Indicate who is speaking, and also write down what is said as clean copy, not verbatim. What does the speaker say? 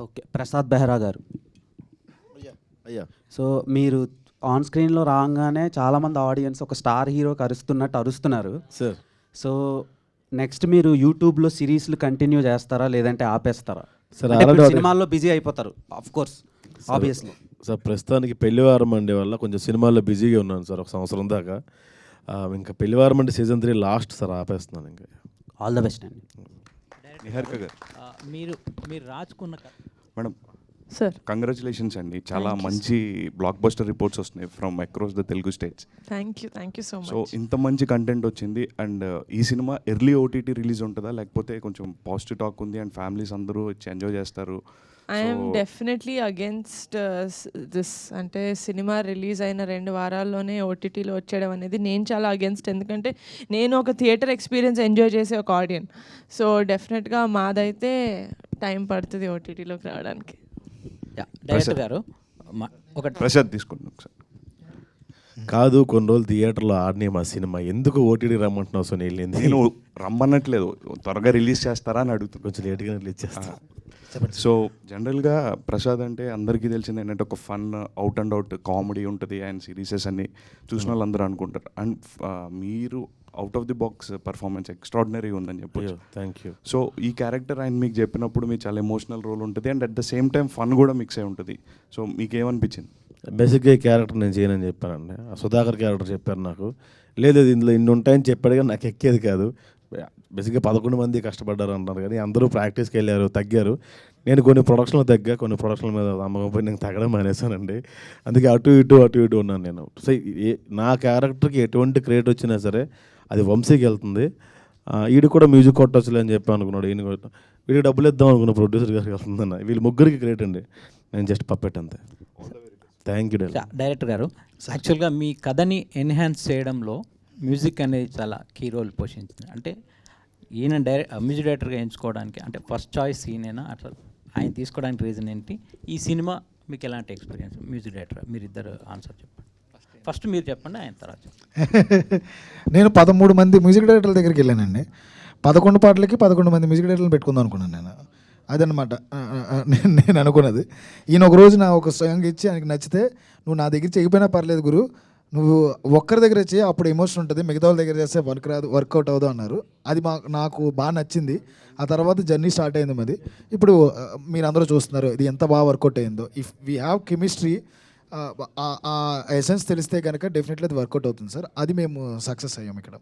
Speaker 1: Okay. Prasad Behra గారు.
Speaker 2: అయ్యా అయ్యా
Speaker 1: సో మీరు ఆన్ స్క్రీన్‌లో రాంగానే చాలామంది ఆడియన్స్ ఒక స్టార్ హీరోకి అరుస్తున్నట్టు అరుస్తున్నారు.
Speaker 2: సార్
Speaker 1: సో నెక్స్ట్ మీరు యూట్యూబ్‌లో సిరీస్‌లు కంటిన్యూ చేస్తారా? లేదంటే ఆపేస్తారా?
Speaker 2: సార్
Speaker 1: అంటే ఇప్పుడు
Speaker 2: ఆల్రెడీ
Speaker 1: సినిమాల్లో బిజీ అయిపోతారు. Of course obviously.
Speaker 2: సార్ ప్రస్తుతానికి పెళ్లివారం మండే వల్ల కొంచెం సినిమాల్లో బిజీగా ఉన్నాను సార్ ఒక సంవత్సరం దాకా. ఇంకా పెళ్లివారం అంటే సీజన్ 3 లాస్ట్ సార్ ఆపేస్తున్నాను ఇంకా.
Speaker 1: ఆల్ ద బెస్ట్ అండి.
Speaker 3: నిహారిక గారు
Speaker 4: మీరు మీరు రాసుకున్న
Speaker 3: మేడం
Speaker 5: సార్
Speaker 3: కంగ్రాచులేషన్స్ అండి, చాలా
Speaker 5: Thank you,
Speaker 3: మంచి బ్లాక్ బస్టర్ రిపోర్ట్స్ వస్తున్నాయి from across the Telugu states.
Speaker 5: Thank you so
Speaker 3: so
Speaker 5: much.
Speaker 3: ఇంత మంచి కంటెంట్ వచ్చింది. అండ్ ఈ సినిమా ఎర్లీ ఓటీటీ రిలీజ్ ఉంటుందా, లేకపోతే కొంచెం పాజిటివ్ టాక్ ఉంది అండ్ ఫ్యామిలీస్ అందరూ వచ్చి ఎంజాయ్ చేస్తారు?
Speaker 5: I'm definitely against this. అంటే సినిమా రిలీజ్ అయిన 2 వారాల్లోనే ఓటీటీలో వచ్చేయడం అనేది నేను చాలా అగేన్స్ట్. ఎందుకంటే నేను ఒక థియేటర్ ఎక్స్పీరియన్స్ ఎంజాయ్ చేసే ఒక ఆడియన్స్. సో డెఫినెట్గా మాదైతే టైం పడుతుంది ఓటీటీలోకి రావడానికి.
Speaker 4: డైరెక్టర్ గారు ఒక
Speaker 3: ప్రసాద్ తీసుకుంటున్నాం సార్.
Speaker 2: కాదు, కొన్ని రోజులు థియేటర్లో ఆడినే మా సినిమా ఎందుకు ఓటీటీ రమ్మంటున్నావు సునీల్?
Speaker 3: నేను రమ్మన్నట్లేదు, త్వరగా రిలీజ్ చేస్తారా అని అడుగుతున్నాను.
Speaker 2: కొంచెం లేట్గా రిలీజ్ చేస్తాను.
Speaker 3: సో జనరల్గా ప్రసాద్ అంటే అందరికీ తెలిసింది ఏంటంటే ఒక fun out and out comedy ఉంటుంది అండ్ సిరీసెస్ అన్ని చూసిన వాళ్ళు అందరూ అనుకుంటారు. అండ్ మీరు out of the box performance extraordinary ఉందని చెప్పొచ్చు.
Speaker 2: Thank you.
Speaker 3: సో ఈ క్యారెక్టర్ ఆయన మీకు చెప్పినప్పుడు మీకు చాలా ఎమోషనల్ రోల్ ఉంటుంది and at the same time fun కూడా మిక్స్ అయి ఉంటుంది. సో మీకు ఏమనిపించింది?
Speaker 2: బేసిక్గా ఈ క్యారెక్టర్ నేను చేయనని చెప్పానండి. ఆ సుధాకర్ క్యారెక్టర్ చెప్పారు నాకు. లేదు ఇందులో ఇన్ని ఉంటాయని చెప్పాడు కానీ నాకు ఎక్కేది కాదు. బేసిక్గా 11 మంది కష్టపడ్డారు అంటారు కానీ అందరూ ప్రాక్టీస్కి వెళ్ళారు, తగ్గారు. నేను కొన్ని ప్రొడక్షన్లు తగ్గా, కొన్ని ప్రొడక్షన్ల మీద నమ్మకం పోయి నేను తగ్గడం మానేశానండి. అందుకే అటు ఇటు ఉన్నాను నేను. సో నా క్యారెక్టర్కి ఎటువంటి క్రియేట్ వచ్చినా సరే అది వంశీకి వెళ్తుంది. వీడు కూడా మ్యూజిక్ కొట్టొచ్చులే అని చెప్పి అనుకున్నాడు. ఈయన వీడికి డబ్బులు ఇద్దాం అనుకున్న ప్రొడ్యూసర్ గారికి వెళ్తుందన్న. వీళ్ళు ముగ్గురికి క్రియేట్ అండి, నేను జస్ట్ పప్పెట్ అంతే. థ్యాంక్ యూ
Speaker 4: డైరెక్టర్ గారు. యాక్చువల్గా మీ కథని ఎన్హాన్స్ చేయడంలో మ్యూజిక్ అనేది చాలా కీ రోల్ పోషించింది. అంటే ఈయన మ్యూజిక్ డైరెక్టర్గా ఎంచుకోవడానికి అంటే ఫస్ట్ చాయిస్ ఈయనైనా అట్లా ఆయన తీసుకోవడానికి రీజన్ ఏంటి? ఈ సినిమా మీకు ఎలాంటి ఎక్స్పీరియన్స్? మ్యూజిక్ డైరెక్టర్ మీరు ఇద్దరు ఆన్సర్ చెప్పండి. ఫస్ట్ మీరు చెప్పండి, ఆయన తర్వాత చెప్పండి.
Speaker 6: నేను 13 మంది మ్యూజిక్ డైరెక్టర్ల దగ్గరికి వెళ్ళానండి. 11 పాటలకి 11 మంది మ్యూజిక్ డైరెక్టర్లు పెట్టుకుందాం అనుకున్నాను నేను. అదనమాట నేను అనుకున్నది. ఈయన ఒక రోజు నా ఒక సాంగ్ ఇచ్చి ఆయనకి నచ్చితే, నువ్వు నా దగ్గర చేయకపోయినా పర్లేదు గురు, నువ్వు ఒక్కరి దగ్గర చేయి, అప్పుడు ఎమోషన్ ఉంటుంది, మిగతా వాళ్ళ దగ్గర చేస్తే వర్కౌట్ అవ్వదు అన్నారు. అది నాకు బాగా నచ్చింది. ఆ తర్వాత జర్నీ స్టార్ట్ అయింది మాది. ఇప్పుడు మీరు అందరూ చూస్తున్నారు ఇది ఎంత బాగా వర్కౌట్ అయిందో. ఇఫ్ వీ హ్యావ్ కెమిస్ట్రీ, ఆ ఎసెన్స్ తెలిస్తే కనుక డెఫినెట్లీ అది వర్కౌట్ అవుతుంది సార్. అది మేము సక్సెస్ అయ్యాం ఇక్కడ.